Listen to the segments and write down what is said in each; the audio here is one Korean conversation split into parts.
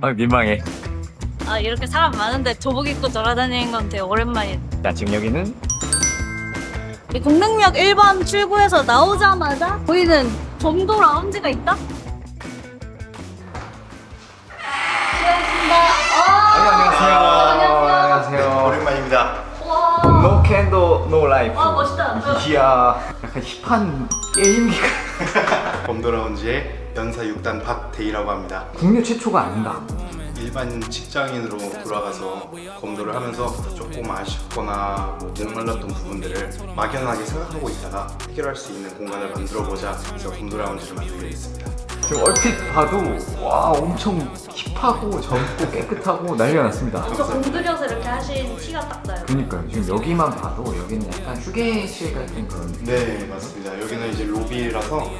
민망해. 아 이렇게 사람 많은데 조복 입고 돌아다니는 건 되게 오랜만이에요. 자, 지금 여기는 이 공릉역 1번 출구에서 나오자마자 보이는 점도 라운지가 있다? 안녕하세요. 안녕하세요. 오랜만입니다. 와. No candle, no life. 와 멋있다. 이야, 약간 힙한 게임기가. 검도라운지의 연사 6단 박대희라고 합니다. 국내 최초가 아닌가? 일반 직장인으로 돌아가서 검도를 하면서 조금 아쉽거나 목말랐던 부분들을 막연하게 생각하고 있다가 해결할 수 있는 공간을 만들어보자 해서 검도라운지를 만들게 됐습니다. 지금 얼핏 봐도 와 엄청 힙하고 젊고 깨끗하고 난리가 났습니다. 엄청 공들여서 이렇게 하신 티가 딱 나요. 그러니까요. 지금 여기만 봐도 여기는 약간 휴게실 같은 그런. 네, 맞습니다. 여기는 이제 로비라서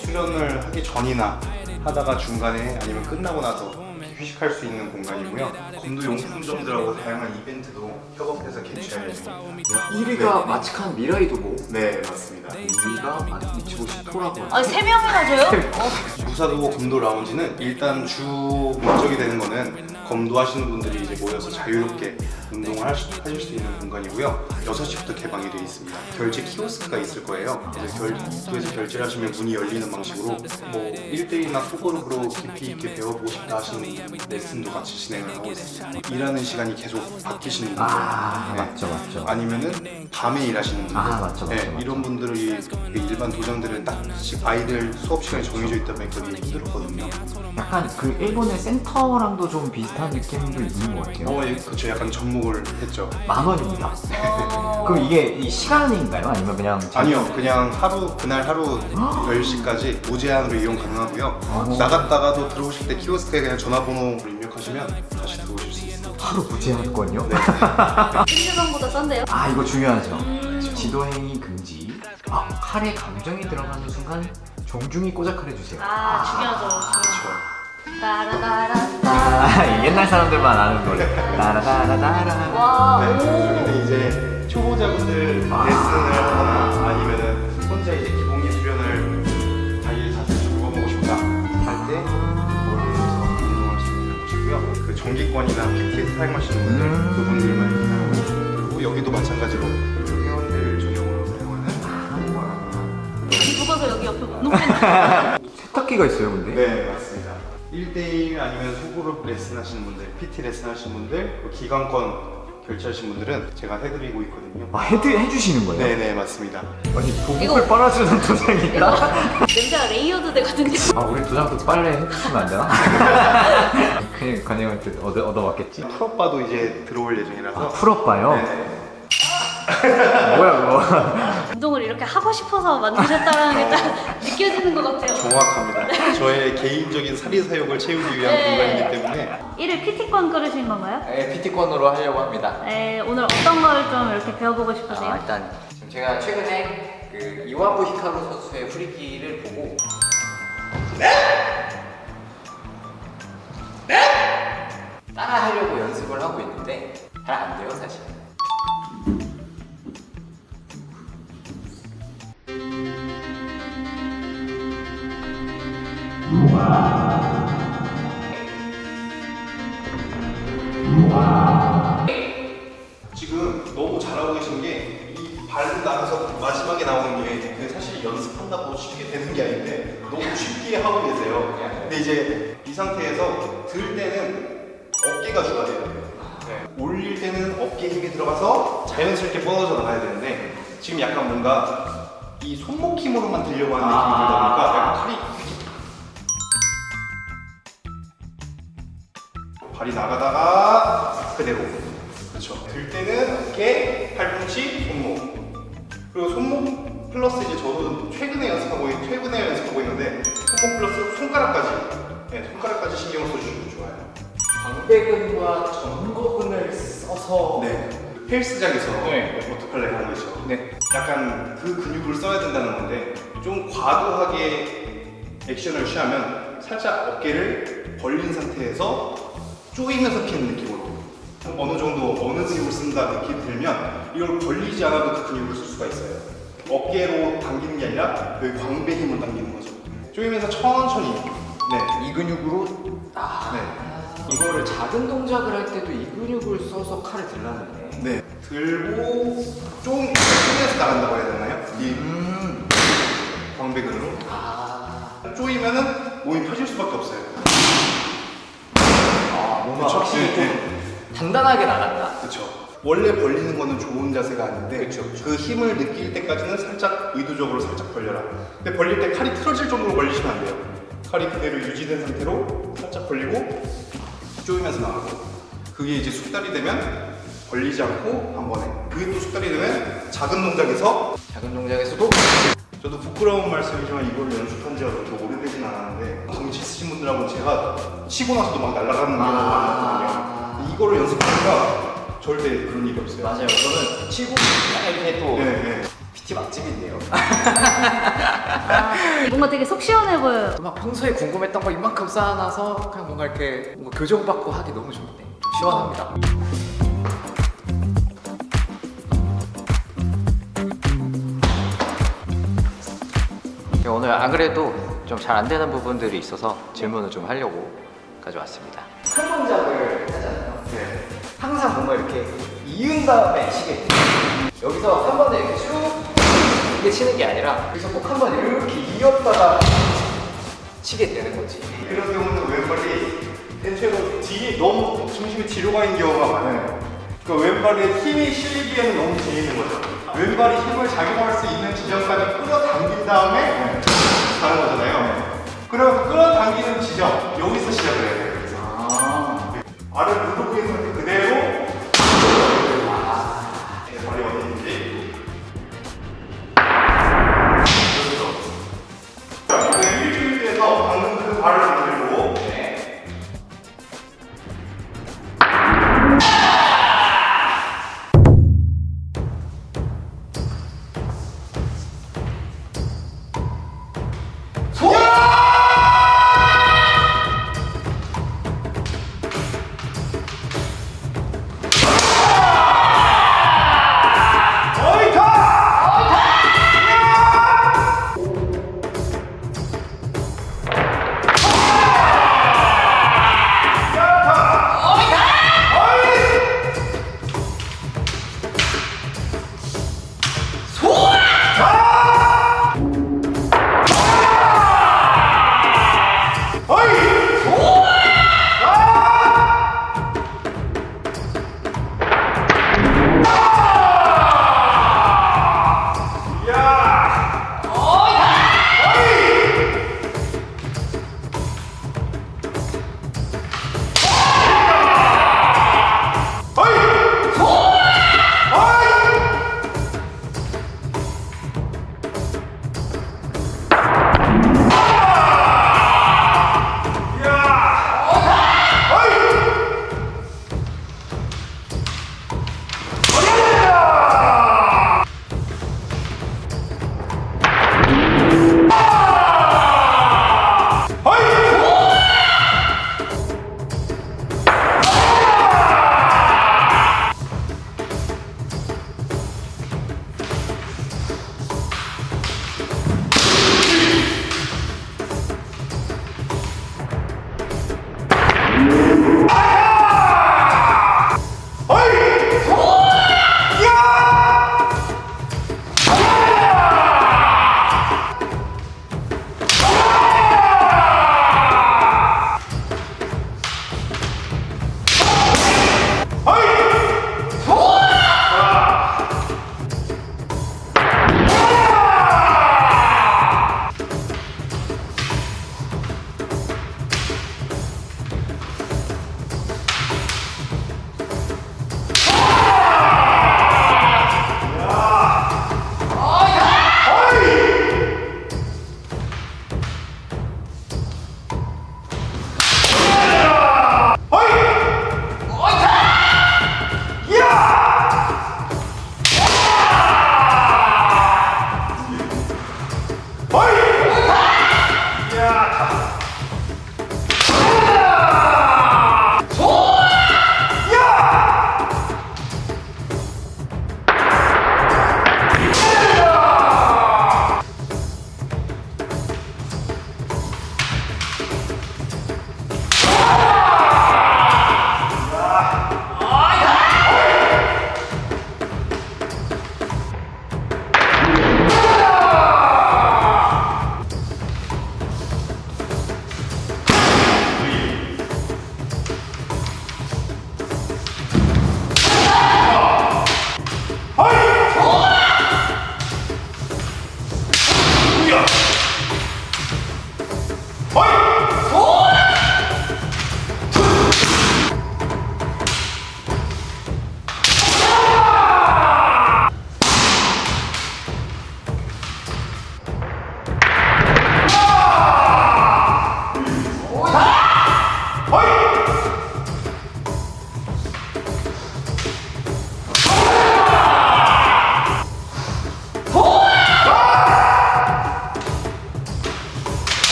수련을 하기 전이나 하다가 중간에 아니면 끝나고 나서 휴식할 수 있는 공간이고요. 검도 용품점들하고 다양한 이벤트도 협업해서 개최할 예정입니다. 1위가 마치칸 미라이도고. 네, 맞습니다. 2위가 미치고 싶토라고. 아 3명이나 줘요? 무사도 검도 라운지는 일단 주 목적이 되는 거는 검도 하시는 분들이 이제 모여서 자유롭게 운동을 하실 수 있는 공간이고요. 6시부터 개방이 되어 있습니다. 결제 키오스크가 있을 거예요. 그래서 결제를 하시면 문이 열리는 방식으로 뭐 1대1이나 소그룹으로 깊이 있게 배워보고 싶다 하시는 레슨도 같이 진행을 하고 있습니다. 일하는 시간이 계속 바뀌시는 분들, 맞죠. 아니면은 밤에 일하시는 분들, 맞죠. 이런 분들이 일반 도장들은 딱 아이들 수업 시간이 정해져 있다 보니까 되게 힘들었거든요. 약간 그 일본의 센터랑도 좀 비슷한 느낌도 있는 것 같아요. 그렇죠. 약간 접목을 했죠. 10,000원입니다. 그럼 이게 이 시간인가요? 아니면 그냥 아니요, 그냥 그날 하루 10시까지 무제한으로 이용 가능하고요. 나갔다가도 들어오실 때 키오스크에 그냥 전화번호를 입력하시면 다시 들어오실 수 있어요. 하루 무제한권요? 네. 일주전보다 싼데요? 아 이거 중요하죠. 지도행위 금지. 칼에 감정이 들어가는 순간 정중히 꼬작칼 해주세요. 아 중요하죠. 그렇죠. 따라따라. 옛날 사람들만 아는 노래. 따라따라따라. 와. 네, 오. 여기는 이제 초보자분들 레슨을 하거나 아니면은 혼자 이제 기본기 수련을 자기 자세 좀 배워보고 싶다 할 때 이걸로 운동할 수 있는 곳이고요. 그 정기권이나 PT 사용하시는 분들 그분들만 사용하고 있고, 그리고 여기도 마찬가지로 회원들 전용으로 사용하는 죽어서 여기 옆에 못 놓겠네. 세탁기가 있어요, 근데? 네, 맞습니다. 1대1 아니면 소그룹 레슨 하시는 분들, PT 레슨 하시는 분들, 그 기간권 결제하신 분들은 제가 해드리고 있거든요. 해주시는 거예요? 네네, 맞습니다. 아니 도구를 빨아주는 도장이 있다? 냄새가 레이어드 되거든요. 우리 도장도 빨래 해주시면 안 되나? 그냥 관영한테 얻어왔겠지? 풀업바도 이제 들어올 예정이라서. 풀업봐요? 네. 뭐야 그거? 운동을 이렇게 하고 싶어서 만드셨다는 게 딱 느껴지는 것 같아요. 정확합니다. 저의 개인적인 사리사욕을 채우기 위한 공간이기 때문에. 1일 PT권 끌으신 건가요? 네, PT권으로 하려고 합니다. 네, 오늘 어떤 걸 좀 이렇게 배워보고 싶으세요? 일단 지금 제가 최근에 그 이와부 히카루 선수의 프리키를 보고 따라 하려고 연습을 하고 있는데 잘 안 돼요 사실. 지금 너무 잘하고 계신 게 이 발 나가서 마지막에 나오는 게 그게 사실 연습한다고 쉽게 되는 게 아닌데 너무 쉽게 하고 계세요. 근데 이제 이 상태에서 들 때는 어깨가 주가 돼야 돼요. 올릴 때는 어깨 힘이 들어가서 자연스럽게 뻗어져 나가야 되는데 지금 약간 뭔가 이 손목 힘으로만 들려고 하는 느낌이 들다 보니까 약간 발이 나가다가 그대로. 그렇죠. 들 때는 어깨, 팔꿈치, 손목. 그리고 손목 플러스 이제 저도 최근에 연습하고 있는데 손목 플러스 손가락까지. 네, 손가락까지 신경을 써주시면 좋아요. 광배근과 전거근을 써서 네. 헬스장에서 워터팔레 하는 거죠. 네. 약간 그 근육을 써야 된다는 건데 좀 과도하게 액션을 취하면 살짝 어깨를 벌린 상태에서 쪼이면서 피는 느낌으로 어느 정도 어느 근육을 쓴다 느낌이 들면 이걸 벌리지 않아도 그 근육을 쓸 수가 있어요. 어깨로 당기는 게 아니라 여기 광배 힘을 당기는 거죠. 쪼이면서 천천히. 네. 이 근육으로 네. 이거를 작은 동작을 할 때도 이 근육을 써서 칼을 들라는데. 네. 들고 쪼이면서 나간다고 해야 되나요? 이 광배근으로. 쪼이면은 몸이 펴질 수밖에 없어요. 뭔가 그쵸? 확실히 좀 단단하게 나간다. 그렇죠. 원래 벌리는 거는 좋은 자세가 아닌데 그쵸. 그 힘을 느낄 때까지는 살짝 의도적으로 살짝 벌려라. 근데 벌릴 때 칼이 틀어질 정도로 벌리시면 안 돼요. 칼이 그대로 유지된 상태로 살짝 벌리고 쪼이면서 나가고, 그게 이제 숙달이 되면 벌리지 않고 한 번에, 그게 또 숙달이 되면 작은 동작에서, 작은 동작에서도 저도 부끄러운 말씀이지만 이걸 연습한 지가 그렇게 오래되진 않았는데 덩치 있으신 분들하고 제가 치고 나서도 막 날아가는 경우가 많았거든요. 이거를 연습하니까 절대 그런 일이 없어요. 맞아요. 저는 치고 이렇게 또 네. PT 맛집인데요. 뭔가 되게 속 시원해 보여요. 막 평소에 궁금했던 거 이만큼 쌓아놔서 그냥 뭔가 이렇게 뭔가 교정받고 하기 너무 좋은데 시원합니다. 오늘 안 그래도 좀 잘 안 되는 부분들이 있어서 질문을 좀 하려고 가져왔습니다. 큰 동작을 하잖아요. 네. 항상 뭔가 이렇게 이은 다음에 치게 돼요. 여기서 한 번에 이렇게 쭉 이렇게 치는 게 아니라 여기서 꼭 한 번 이렇게 이었다가 치게 되는 거지. 이런 경우는 왼발이 대체로 너무 중심이 뒤로 가 있는 경우가 많아요. 그 왼발에 힘이 실리기에는 너무 재밌는 거죠. 왼발이 힘을 작용할 수 있는 지점까지 끌어당긴 다음에 가는 거잖아요. 그럼 끌어당기는 지점, 여기서 시작을 해야 돼요. 여기서. 발을 무릎 위에 상태 그대로 발이 어디 있는지. 그렇죠. 자, 이번에 일주일에서 방금 그 발을 만들고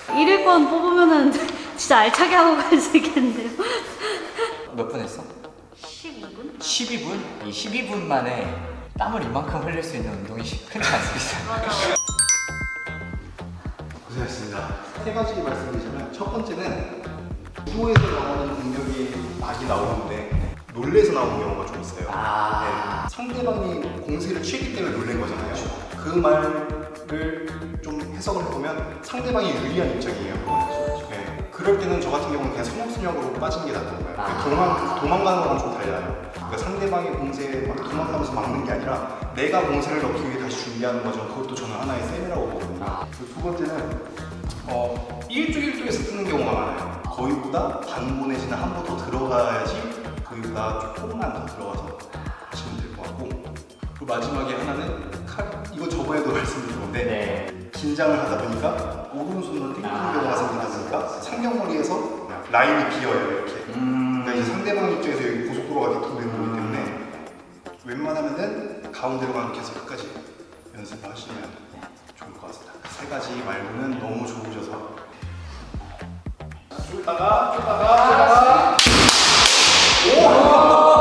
1위권 뽑으면은 진짜 알차게 하고 갈 수 있겠는데요? 몇 분 했어? 12분? 12분? 이 12분 만에 땀을 이만큼 흘릴 수 있는 운동이 흔치 않습니다. 맞아. 고생하셨습니다. 세 가지 말씀드리자면 첫 번째는 구도에서 나오는 공격이 막이 나오는데 놀래서 나오는 경우가 좀 있어요. 아. 네. 상대방이 공세를 취했기 때문에 놀란 거잖아요. 그 말을 좀 해석을 해보면 상대방이 유리한 입장이에요. 네. 그럴 때는 저 같은 경우는 그냥 성역순역으로 빠지는 게 낫던 거예요. 도망가는 거랑 좀 달라요. 그러니까 상대방의 공세에 막 도망가면서 막는 게 아니라 내가 공세를 넣기 위해 다시 준비하는 거죠. 그것도 저는 하나의 셈이라고 보거든요. 그리고 두 번째는 1조 1조에서 뜨는 경우가 많아요. 거의보다 반보 내지는 한 번 더 들어가야지 거의보다 조금만 더 들어가서 하시면 될 것 같고, 그리고 마지막에 하나는 이거 저번에도 말씀드린 건데 네. 긴장을 하다 보니까 오른손으로 땡기는 경우가 생기다 보니까 상경머리에서 라인이 비어요 이렇게. 그러니까 이제 상대방 입장에서 여기 고속도로가 이렇게 되는 거기 때문에 웬만하면은 가운데로 가는 계속 끝까지 연습을 하시면 좋을 것 같습니다. 세 가지 말고는 너무 좋으셔서 쭉 다가 오!